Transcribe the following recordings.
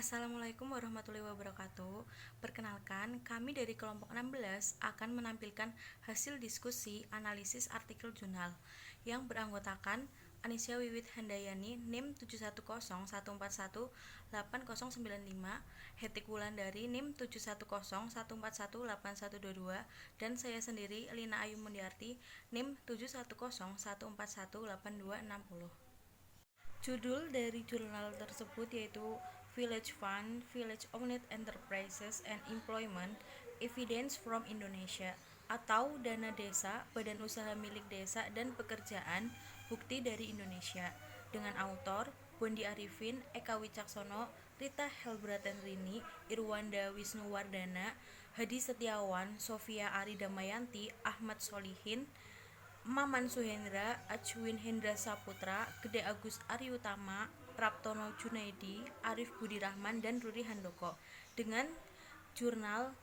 Assalamualaikum warahmatullahi wabarakatuh. Perkenalkan, kami dari kelompok 16 akan menampilkan hasil diskusi analisis artikel jurnal yang beranggotakan Anisya Wiwit Handayani NIM 71014180955, Hetik Wulandari NIM 71014181122, dan saya sendiri Lina Ayu Mundiarti NIM 71014188260. Judul dari jurnal tersebut yaitu Village Fund, Village Owned Enterprises and Employment Evidence from Indonesia, atau Dana Desa, Badan Usaha Milik Desa dan Pekerjaan, Bukti dari Indonesia, dengan autor Bondi Arifin, Eka Wicaksono, Rita Helbratenrini, Irwanda Wisnuwardana, Hadi Setiawan, Sofia Ari Damayanti, Ahmad Solihin, Maman Suhendra, Acwin Hendra Saputra, Gede Agus Ariutama, Praptono Junaidi, Arif Budi Rahman, dan Ruri Handoko, dengan jurnal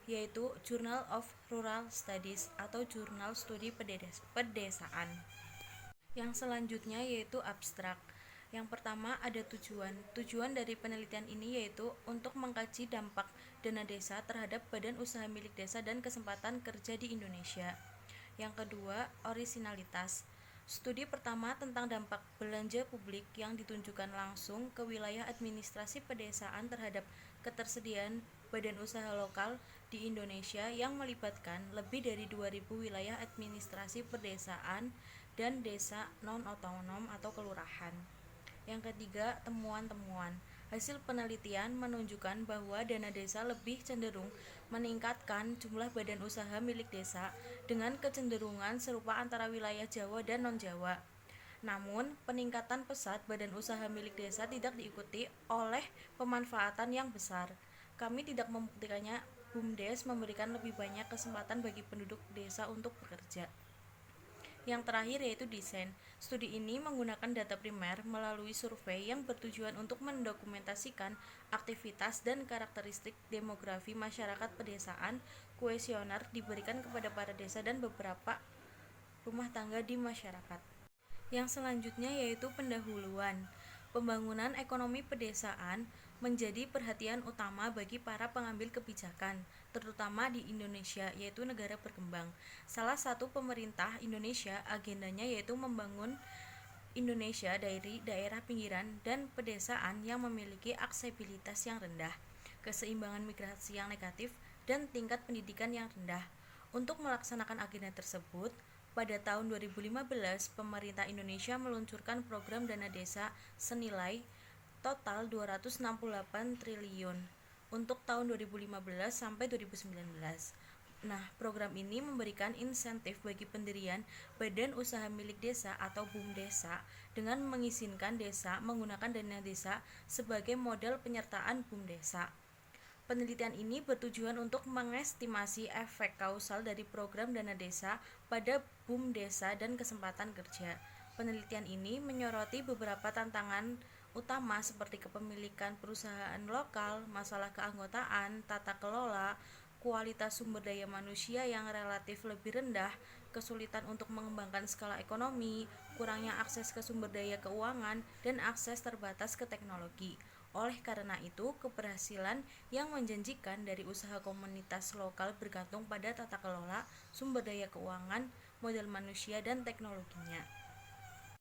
yaitu Journal of Rural Studies atau Jurnal Studi Pedesaan. Yang selanjutnya yaitu abstrak. Yang pertama ada tujuan. Tujuan dari penelitian ini yaitu untuk mengkaji dampak dana desa terhadap badan usaha milik desa dan kesempatan kerja di Indonesia. Yang kedua, orisinalitas. Studi pertama tentang dampak belanja publik yang ditunjukkan langsung ke wilayah administrasi pedesaan terhadap ketersediaan badan usaha lokal di Indonesia yang melibatkan lebih dari 2.000 wilayah administrasi pedesaan dan desa non-otonom atau kelurahan. Yang ketiga, temuan-temuan. Hasil penelitian menunjukkan bahwa dana desa lebih cenderung meningkatkan jumlah badan usaha milik desa dengan kecenderungan serupa antara wilayah Jawa dan non-Jawa. Namun, peningkatan pesat badan usaha milik desa tidak diikuti oleh pemanfaatan yang besar. Kami tidak membuktikannya. BUMDes memberikan lebih banyak kesempatan bagi penduduk desa untuk bekerja. Yang terakhir yaitu desain. Studi ini menggunakan data primer melalui survei yang bertujuan untuk mendokumentasikan aktivitas dan karakteristik demografi masyarakat pedesaan. Kuesioner diberikan kepada para desa dan beberapa rumah tangga di masyarakat. Yang selanjutnya yaitu pendahuluan. Pembangunan ekonomi pedesaan menjadi perhatian utama bagi para pengambil kebijakan, terutama di Indonesia, yaitu negara berkembang. Salah satu pemerintah Indonesia agendanya yaitu membangun Indonesia dari daerah pinggiran dan pedesaan yang memiliki aksesibilitas yang rendah, keseimbangan migrasi yang negatif, dan tingkat pendidikan yang rendah. Untuk melaksanakan agenda tersebut, pada tahun 2015, pemerintah Indonesia meluncurkan program dana desa senilai total 268 triliun untuk tahun 2015 sampai 2019. Nah, program ini memberikan insentif bagi pendirian badan usaha milik desa atau BUMDesa dengan mengizinkan desa menggunakan dana desa sebagai modal penyertaan BUMDesa. Penelitian ini bertujuan untuk mengestimasi efek kausal dari program dana desa pada BUMDesa dan kesempatan kerja. Penelitian ini menyoroti beberapa tantangan utama seperti kepemilikan perusahaan lokal, masalah keanggotaan, tata kelola, kualitas sumber daya manusia yang relatif lebih rendah, kesulitan untuk mengembangkan skala ekonomi, kurangnya akses ke sumber daya keuangan, dan akses terbatas ke teknologi. Oleh karena itu, keberhasilan yang menjanjikan dari usaha komunitas lokal bergantung pada tata kelola, sumber daya keuangan, modal manusia, dan teknologinya.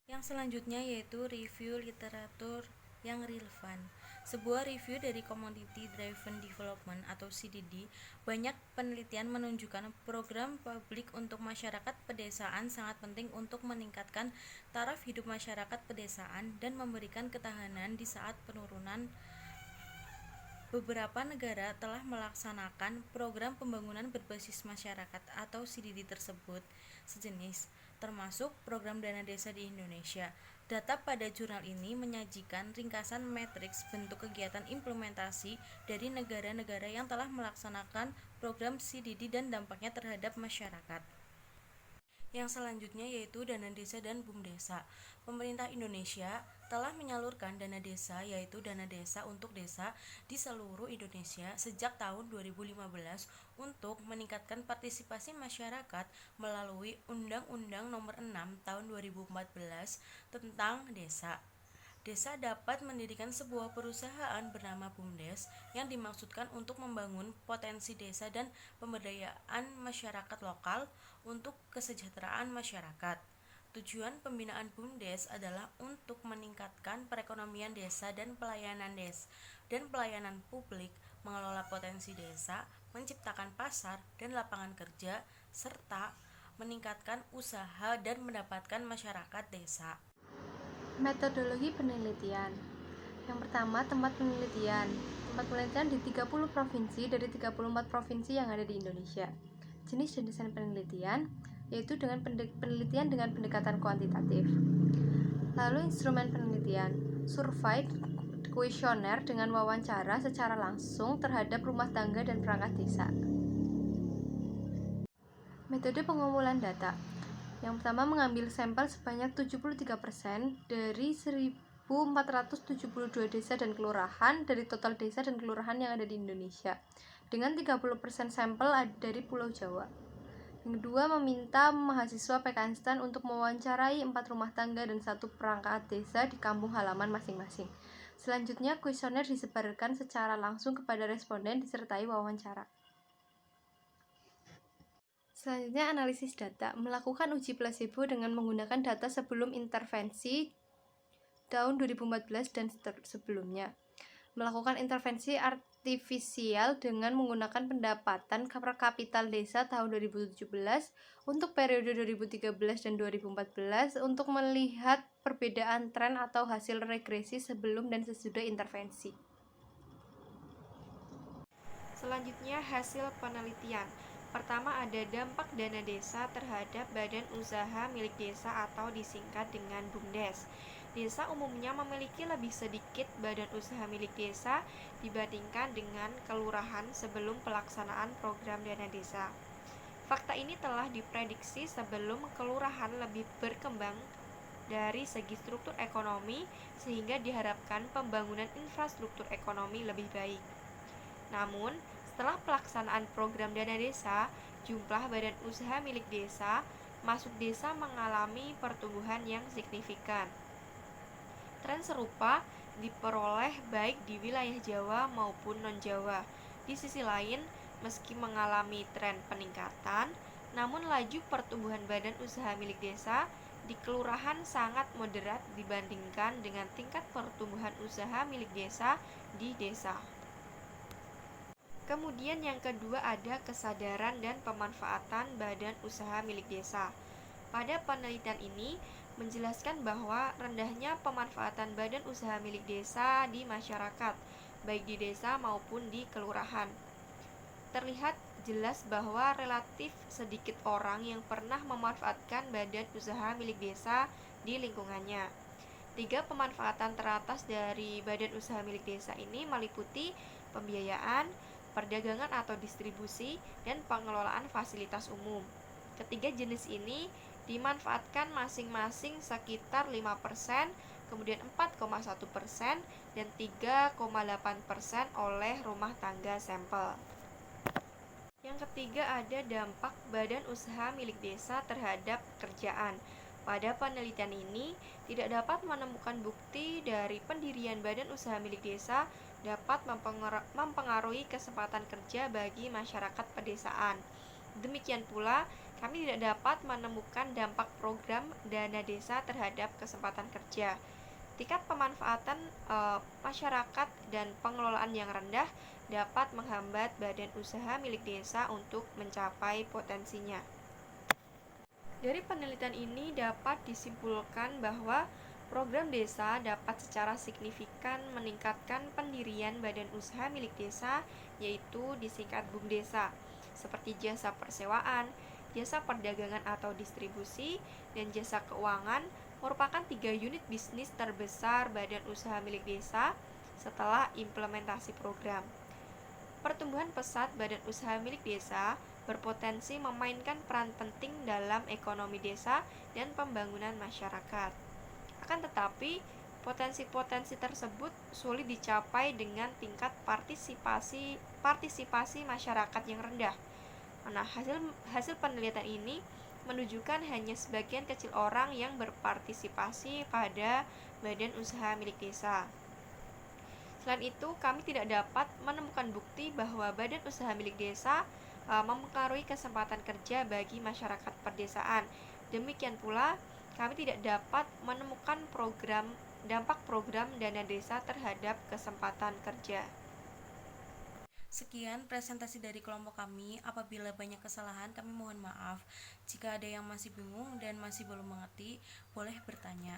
Yang selanjutnya yaitu review literatur yang relevan. Sebuah review dari Commodity Driven Development atau CDD, banyak penelitian menunjukkan program publik untuk masyarakat pedesaan sangat penting untuk meningkatkan taraf hidup masyarakat pedesaan dan memberikan ketahanan di saat penurunan. Beberapa negara telah melaksanakan program pembangunan berbasis masyarakat atau CDD tersebut sejenis, termasuk program dana desa di Indonesia. Data pada jurnal ini menyajikan ringkasan matriks bentuk kegiatan implementasi dari negara-negara yang telah melaksanakan program CDD dan dampaknya terhadap masyarakat. Yang selanjutnya yaitu dana desa dan BUMDesa. Pemerintah Indonesia telah menyalurkan dana desa yaitu dana desa untuk desa di seluruh Indonesia sejak tahun 2015 untuk meningkatkan partisipasi masyarakat melalui Undang-Undang Nomor 6 Tahun 2014 tentang Desa. Desa dapat mendirikan sebuah perusahaan bernama BUMDes yang dimaksudkan untuk membangun potensi desa dan pemberdayaan masyarakat lokal untuk kesejahteraan masyarakat. Tujuan pembinaan BUMDes adalah untuk meningkatkan perekonomian desa dan pelayanan publik, mengelola potensi desa, menciptakan pasar dan lapangan kerja, serta meningkatkan usaha dan mendapatkan masyarakat desa. Metodologi penelitian. Yang pertama, tempat penelitian. Tempat penelitian di 30 provinsi dari 34 provinsi yang ada di Indonesia. Jenis dan desain penelitian, yaitu dengan penelitian dengan pendekatan kuantitatif. Lalu instrumen penelitian, survei, kuesioner dengan wawancara secara langsung terhadap rumah tangga dan perangkat desa. Metode pengumpulan data. Yang pertama, mengambil sampel sebanyak 73% dari 1.472 desa dan kelurahan dari total desa dan kelurahan yang ada di Indonesia, dengan 30% sampel dari Pulau Jawa. Yang kedua, meminta mahasiswa PKN untuk mewawancarai 4 rumah tangga dan 1 perangkat desa di kampung halaman masing-masing. Selanjutnya, kuesioner disebarkan secara langsung kepada responden disertai wawancara. Selanjutnya, analisis data. Melakukan uji plasebo dengan menggunakan data sebelum intervensi tahun 2014 dan sebelumnya. Melakukan intervensi artifisial dengan menggunakan pendapatan per kapital desa tahun 2017 untuk periode 2013 dan 2014 untuk melihat perbedaan tren atau hasil regresi sebelum dan sesudah intervensi. Selanjutnya, hasil penelitian. Pertama, ada dampak dana desa terhadap badan usaha milik desa atau disingkat dengan BUMDes. Desa umumnya memiliki lebih sedikit badan usaha milik desa dibandingkan dengan kelurahan sebelum pelaksanaan program dana desa. Fakta ini telah diprediksi sebelum kelurahan lebih berkembang dari segi struktur ekonomi sehingga diharapkan pembangunan infrastruktur ekonomi lebih baik. Namun, setelah pelaksanaan program dana desa, jumlah badan usaha milik desa masuk desa mengalami pertumbuhan yang signifikan. Tren serupa diperoleh baik di wilayah Jawa maupun non-Jawa. Di sisi lain, meski mengalami tren peningkatan, namun laju pertumbuhan badan usaha milik desa di kelurahan sangat moderat dibandingkan dengan tingkat pertumbuhan usaha milik desa di desa. Kemudian yang kedua ada kesadaran dan pemanfaatan badan usaha milik desa. Pada penelitian ini menjelaskan bahwa rendahnya pemanfaatan badan usaha milik desa di masyarakat, baik di desa maupun di kelurahan. Terlihat jelas bahwa relatif sedikit orang yang pernah memanfaatkan badan usaha milik desa di lingkungannya. 3 pemanfaatan teratas dari badan usaha milik desa ini meliputi pembiayaan, perdagangan atau distribusi, dan pengelolaan fasilitas umum. Ketiga jenis ini dimanfaatkan masing-masing sekitar 5%, kemudian 4,1% dan 3,8% oleh rumah tangga sampel. Yang ketiga ada dampak badan usaha milik desa terhadap pekerjaan. Pada penelitian ini tidak dapat menemukan bukti dari pendirian badan usaha milik desa dapat mempengaruhi kesempatan kerja bagi masyarakat pedesaan. Demikian pula, kami tidak dapat menemukan dampak program dana desa terhadap kesempatan kerja. Tingkat pemanfaatan masyarakat dan pengelolaan yang rendah dapat menghambat badan usaha milik desa untuk mencapai potensinya. Dari penelitian ini dapat disimpulkan bahwa program desa dapat secara signifikan meningkatkan pendirian badan usaha milik desa, yaitu disingkat BUMDesa, seperti jasa persewaan, jasa perdagangan atau distribusi, dan jasa keuangan merupakan 3 unit bisnis terbesar badan usaha milik desa setelah implementasi program. Pertumbuhan pesat badan usaha milik desa berpotensi memainkan peran penting dalam ekonomi desa dan pembangunan masyarakat. Akan tetapi, potensi-potensi tersebut sulit dicapai dengan tingkat partisipasi masyarakat yang rendah. Nah, hasil penelitian ini menunjukkan hanya sebagian kecil orang yang berpartisipasi pada badan usaha milik desa. Selain itu, kami tidak dapat menemukan bukti bahwa badan usaha milik desa mempengaruhi kesempatan kerja bagi masyarakat perdesaan. Demikian pula, kami tidak dapat menemukan dampak program dana desa terhadap kesempatan kerja. Sekian presentasi dari kelompok kami. Apabila banyak kesalahan, kami mohon maaf. Jika ada yang masih bingung dan masih belum mengerti, boleh bertanya.